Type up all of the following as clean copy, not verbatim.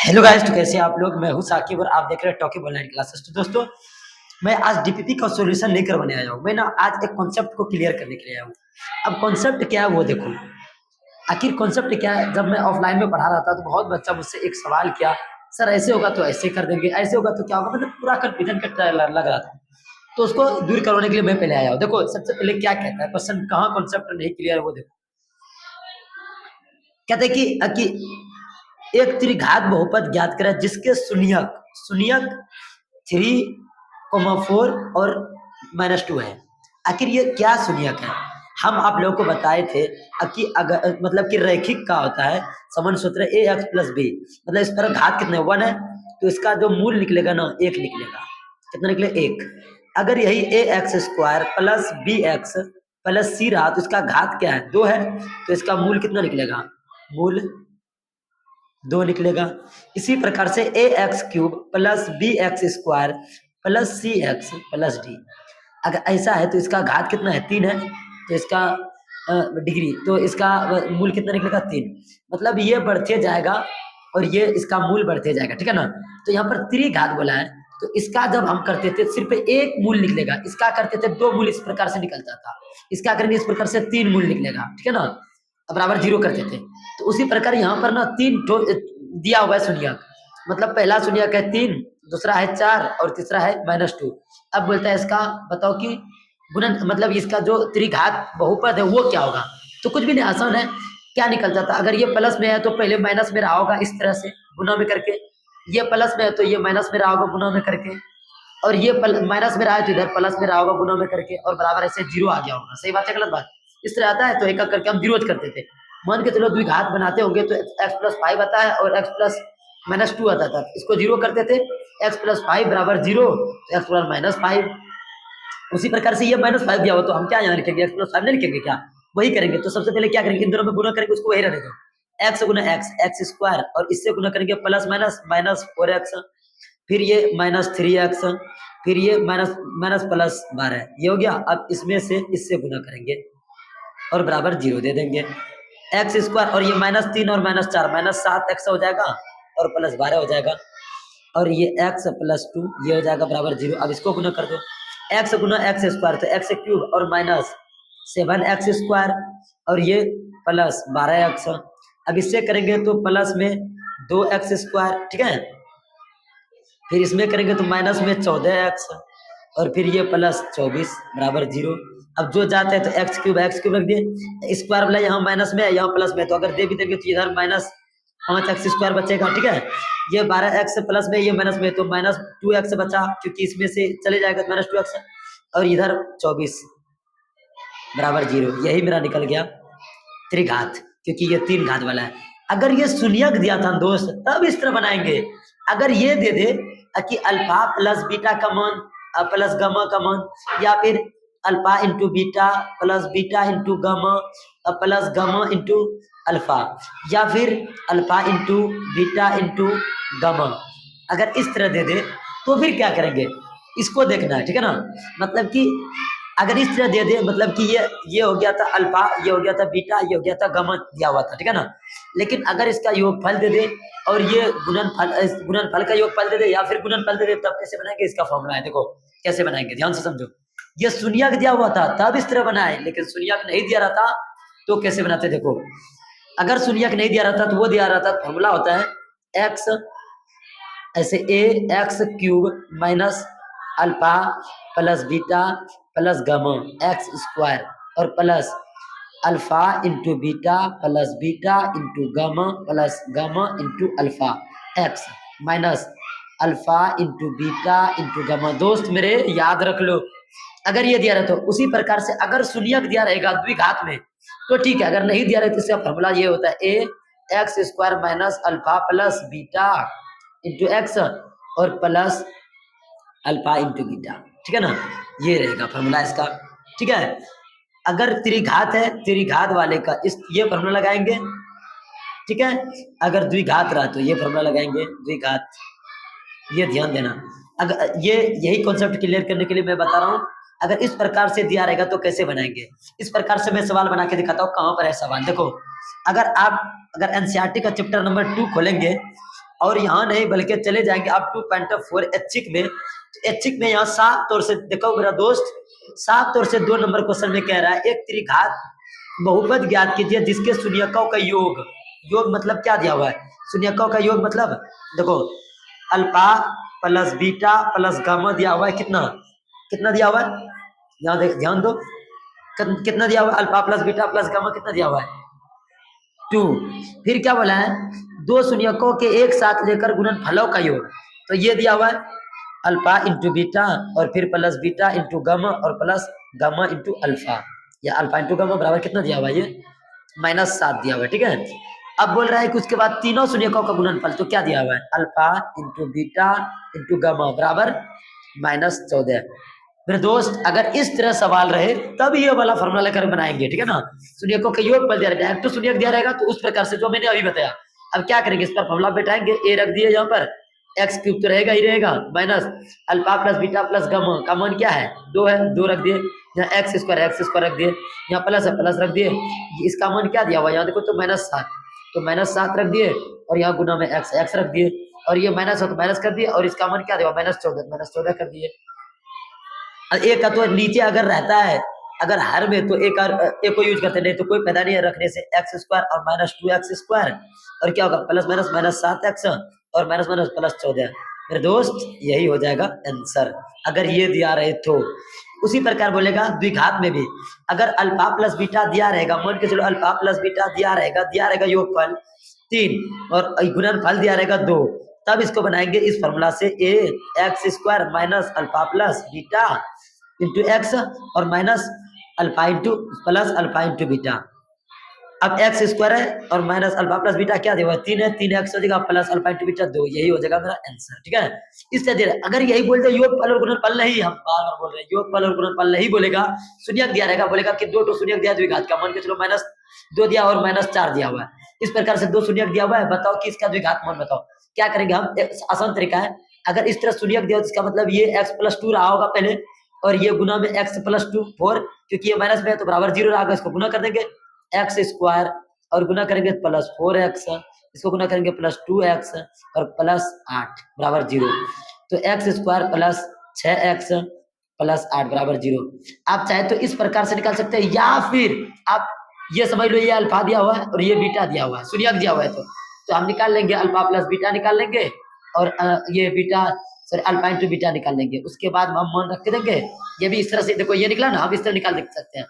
Hello guys, तो कैसे हैं आप लोग। मैं हूं साकिब और आप देख रहे हैं टॉकिंग ऑनलाइन क्लासेस। तो दोस्तों, मैं आज डीपीपी का सॉल्यूशन लेकर बने आया हूं। मैं ना आज एक कॉन्सेप्ट को क्लियर करने के लिए आया हूं। अब कॉन्सेप्ट क्या है वो देखो। आखिर कॉन्सेप्ट क्या है, जब मैं ऑफलाइन में पढ़ा रहा था तो बहुत बच्चा मुझसे एक सवाल किया, सर ऐसे होगा तो ऐसे कर देंगे, ऐसे होगा तो क्या होगा, मतलब पूरा कंफ्यूजन का लग रहा था। तो उसको दूर करवाने के लिए मैं पहले आया हूँ। देखो, सबसे पहले क्या कहता है क्वेश्चन, कहाँ कॉन्सेप्ट नहीं क्लियर है वो देखो। कहते हैं कि एक त्रिघात बहुपद ज्ञात करें जिसके शून्यक शून्यक 3, 4 और -2 है। आखिर ये क्या शून्यक है। हम आप लोगों को बताए थे कि अगर मतलब कि रैखिक का होता है समान सूत्र ए एक्स प्लस बी, मतलब इस पर घात कितने 1 है तो इसका जो मूल निकलेगा ना 1 निकलेगा। कितना निकले 1। अगर यही a x square plus b x plus c रहा तो इसका घात क्या है 2 है, तो इसका मूल कितना निकलेगा, मूल 2 निकलेगा। इसी प्रकार से a x cube plus b x square plus c x plus d, अगर ऐसा है तो इसका घात कितना है 3 है, तो इसका डिग्री, तो इसका मूल कितना निकलेगा 3। मतलब ये बढ़ते जाएगा और ये इसका मूल बढ़ते जाएगा, ठीक है ना। तो यहाँ पर त्रिघात बोला है, तो इसका जब हम करते थे सिर्फ एक मूल निकलेगा, इसका करते थे 2 मूल, इस प्रकार से निकलता था। इसका करेंगे इस प्रकार से 3 मूल निकलेगा, ठीक है ना, बराबर 0 करते थे। तो उसी प्रकार यहाँ पर ना 3 दिया हुआ है शून्यक, मतलब पहला शून्यक है 3, दूसरा है 4 और तीसरा है -2। अब बोलता है इसका बताओ कि गुणन, मतलब इसका जो त्रिघात बहुपद है वो क्या होगा। तो कुछ भी नहीं, आसान है। क्या निकलता था, अगर ये प्लस में है तो पहले माइनस में रहा होगा, इस तरह से गुना में करके। ये प्लस में है तो ये माइनस में रहा होगा गुना में करके, और ये माइनस में रहा है तो इधर प्लस में रहा होगा गुना में करके, और बराबर ऐसे 0 आ गया होगा। सही बात है गलत बात, इस तरह आता है। तो एक एक करके हम 0 करते थे। मान के चलो द्विघात बनाते होंगे तो x प्लस 5 आता है और x प्लस -2 आता था, इसको 0 करते थे। x प्लस 5 बराबर 0, तो x प्लस -5। उसी प्रकार से ये -5 दिया हो तो हम क्या यहाँ लिखेंगे, x प्लस 5 नहीं लिखेंगे क्या, वही करेंगे। तो सबसे पहले क्या करेंगे, इन दोनों में गुना करेंगे, उसको वही रहने दो, x गुना एक्स स्क्वायर, और इससे गुना करेंगे प्लस माइनस -4x, फिर ये -3x, फिर ये माइनस माइनस प्लस 12, ये हो गया। अब इसमें से इससे गुना करेंगे और बराबर 0 दे देंगे। एक्स स्क्वायर और ये -3 और -4 -7x हो जाएगा और प्लस 12 हो जाएगा, और ये x प्लस 2 ये हो जाएगा बराबर 0। अब इसको गुना कर दो, x गुना एक्स स्क्वायर तो x क्यूब और -7x स्क्वायर, और ये प्लस 12x। अब इससे करेंगे तो प्लस में 2x स्क्वायर, ठीक है। फिर इसमें करेंगे तो माइनस में 14x, और फिर ये प्लस 24 बराबर 0। अब जो जाते हैं तो एक्स क्यूब रख दिए, स्क्वायर वाला यहाँ माइनस में है यहाँ प्लस में, तो अगर दे भी देंगे तो इधर -5x स्क्वायर बचेगा, ठीक है। ये 12x प्लस में, ये माइनस में, तो -2x बचा, क्योंकि इसमें से चले जाएगा -2x, और इधर 24 बराबर 0। यही मेरा निकल गया त्रिघात, क्योंकि ये 3 घात वाला है। अगर ये शून्यक दिया था दोस्त तब इस तरह बनाएंगे। अगर ये दे दे कि अल्फा प्लस बीटा का मान प्लस गामा का मान, या फिर alpha into beta plus beta into gamma plus gamma into alpha, या फिर alpha into beta into gamma, अगर इस तरह दे दे तो फिर क्या करेंगे, इसको देखना है, ठीक है ना। मतलब कि अगर इस तरह दे दे, मतलब कि ये हो गया था अल्फा, ये हो गया था बीटा, ये हो गया था गामा दिया हुआ था, ठीक है ना। लेकिन अगर इसका योगफल दे दे और ये गुणनफल का योगफल दे दे या फिर गुणनफल दे दे, तब कैसे बनाएंगे, इसका फॉर्मूला है, देखो कैसे बनाएंगे, ध्यान से समझो। ये शून्यक दिया हुआ था तब इस तरह बनाए, लेकिन शून्यक नहीं दिया रहता तो कैसे बनाते, देखो। अगर शून्यक नहीं दिया रहता तो वो दिया रहता, फॉर्मूला होता है एक्स ऐसे a x cube minus alpha plus beta plus gamma x square, और plus alpha into beta plus beta into gamma plus gamma into alpha x minus alpha into beta into gamma. दोस्त मेरे याद रख लो, अगर ये दिया रहे तो उसी प्रकार से अगर शून्यक दिया रहेगा द्विघात में तो ठीक है, अगर नहीं दिया रहे तो इसका फॉर्मूला ये होता है a x square minus alpha plus beta into x और प्लस अल्फा इंटू बीटा, ठीक है ना। ये रहेगा फॉर्मूला इसका, ठीक है। अगर त्रिघात है, त्रिघात वाले का इस ये फॉर्मूला लगाएंगे, ठीक है। अगर द्विघात रहा तो ये फॉर्मूला लगाएंगे द्विघात, ये ध्यान देना। अगर ये यही कॉन्सेप्ट क्लियर करने के लिए मैं बता रहा हूँ। अगर इस प्रकार से दिया रहेगा तो कैसे बनाएंगे, इस प्रकार से मैं सवाल बना के दिखाता हूँ। कहाँ पर है सवाल, देखो। अगर एनसीईआरटी का चैप्टर नंबर 2 खोलेंगे और यहाँ नहीं बल्कि चले जाएंगे आप 2.4 ऐच्छिक में। तो ऐच्छिक में यहाँ साफ तौर से देखो मेरा दोस्त, साफ तौर से 2 नंबर क्वेश्चन में कह रहा है एक त्रिघात बहुपद ज्ञात कीजिए जिसके शून्यकों का योग, योग मतलब क्या दिया हुआ है, शून्यकों का योग मतलब देखो alpha plus beta plus gamma दिया हुआ है, कितना कितना दिया हुआ है, यहाँ देख ध्यान दो, कितना दिया हुआ है, alpha plus beta plus gamma कितना दिया हुआ है 2। फिर क्या बोला है, 2 शून्यकों के एक साथ लेकर गुणनफलों का योग, तो ये दिया हुआ है अल्फा इंटू बीटा और फिर प्लस बीटा इंटू गामा और प्लस गामा इंटू अल्फा, या अल्फा इंटू गामा बराबर कितना दिया हुआ है, ये -7 दिया हुआ है। ठीक है, अब बोल रहा है कि उसके बाद तीनों शून्यकों का गुणनफल, तो क्या दिया हुआ है alpha into beta into gamma बराबर -14। मेरे दोस्त अगर इस तरह सवाल रहे तब ये वाला फॉर्मूला लेकर बनाएंगे, ठीक है ना, शून्यकों के योग पर दिया रहेगा, डायरेक्ट शून्यक दिया रहेगा तो उस प्रकार से जो मैंने अभी बताया। अब क्या करेंगे, इस पर फॉर्मूला बैठाएंगे, ए रख दिए यहाँ पर, एक्स क्यूब तो रहेगा ही रहेगा, minus alpha plus beta plus gamma का मान क्या है 2 है, 2 रख दिए, यहाँ एक्स स्क्वायर रख दिए, यहाँ प्लस है प्लस रख दिए, इसका मान क्या दिया हुआ यहाँ देखो तो -7, तो -7 रख दिए और यहाँ गुना में एक्स रख दिए, और ये माइनस हो तो माइनस कर दिए, और इसका मान क्या दिया -14 कर दिए। एक का तो नीचे अगर रहता है, अगर हर में तो एक को यूज करते, नहीं तो कोई फायदा नहीं है रखने से, एक्स स्क्वायर और -2x² और क्या होगा प्लस माइनस -7x और माइनस +14। मेरे दोस्त यही हो जाएगा आंसर अगर ये दिया रहे तो। उसी प्रकार बोलेगा द्विघात में भी, अगर अल्फा प्लस बीटा दिया रहेगा, मान के चलो अल्फा प्लस बीटा दिया रहेगा योगफल 3 और गुणनफल दिया रहेगा 2, तब इसको बनाएंगे इस फॉर्मूला से ax² minus alpha plus beta into x और minus alpha into plus alpha into beta. अब x² है और माइनस अल्फा प्लस बीटा क्या देगा 3 है, 3x हो जाएगा प्लस अल्फा इंटू बीटा 2, यही हो जाएगा मेरा आंसर। ठीक है, इस तरह दे अगर यही बोलते योगफल और गुणनफल नहीं, हम बार बार बोल रहे हैं योगफल और गुणनफल नहीं बोलेगा, शून्यक दिया रहेगा, बोलेगा कि 2 शून्यक दिया द्विघात का, मान के चलो -2 दिया और -4 दिया हुआ है, इस प्रकार से 2 शून्यक दिया हुआ है, बताओ कि इसका द्विघात मान बताओ। क्या करेंगे हम, आसान तरीका है, अगर इस तरह शून्यक दिया तो इसका मतलब ये x+2 रहा होगा पहले, और ये गुना में x+2 4, क्योंकि ये माइनस में है तो बराबर 0 रहा, इसको गुना कर देंगे x² और गुना करेंगे +4x, इसको गुना करेंगे +2x और +8 बराबर 0, तो x² प्लस 6x प्लस 8 बराबर 0। आप चाहे तो इस प्रकार से निकाल सकते हैं, या फिर आप ये समझ लो ये अल्फा दिया हुआ है और ये बीटा दिया हुआ है, शून्यक दिया हुआ है, तो हम निकाल लेंगे अल्फा प्लस बीटा निकाल लेंगे और ये beta sorry alpha into beta निकाल लेंगे, उसके बाद हम मान रख के देंगे, ये भी इस तरह से देखो ये निकला ना, हम इस तरह निकाल सकते हैं,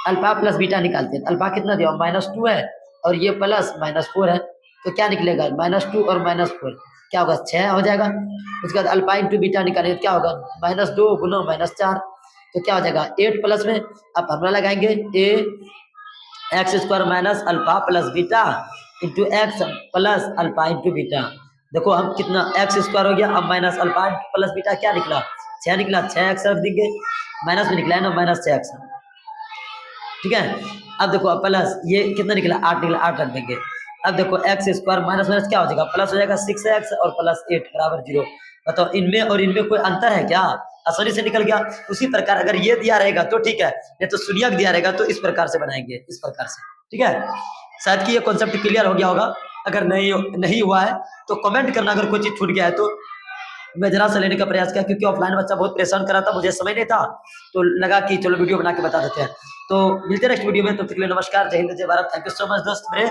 अल्फा प्लस बीटा निकालते हैं, अल्फा कितना दिया -2 है और ये प्लस -4 है, तो क्या निकलेगा -2 और -4 क्या होगा 6 हो जाएगा। उसके बाद अल्फा इंटू बीटा निकालेंगे क्या होगा -2 गुना -4, तो क्या हो जाएगा 8 प्लस में, अब फॉर्मूला लगाएंगे x² minus alpha plus beta into x plus alpha into beta. देखो हम कितना x² हो गया, अब माइनस अल्फा प्लस बीटा क्या निकला 6 निकला, 6x रख देंगे, माइनस में निकला है ना -6x। ठीक है, अब देखो अब प्लस ये कितना निकला 8 निकला, 8 रख देंगे। अब देखो x² माइनस क्या हो जाएगा प्लस हो जाएगा 6x और प्लस 8 बराबर 0। बताओ इनमें और इनमें कोई अंतर है क्या, आसानी से निकल गया। उसी प्रकार अगर ये दिया रहेगा तो ठीक है, नहीं तो शून्यक दिया रहेगा तो इस प्रकार से बनाएंगे, इस प्रकार से। ठीक है, शायद कि ये कॉन्सेप्ट क्लियर हो गया होगा, अगर नहीं हुआ है तो कमेंट करना, अगर कोई चीज छूट गया है तो। मैं जरा सा लेने का प्रयास किया क्योंकि ऑफलाइन बच्चा बहुत परेशान कर रहा था, मुझे समय नहीं था, तो लगा कि चलो वीडियो बना के बता देते हैं। तो मिलते हैं नेक्स्ट वीडियो में, तब तक के लिए नमस्कार, जय हिंद जय Bharat, thank you so much दोस्त मेरे।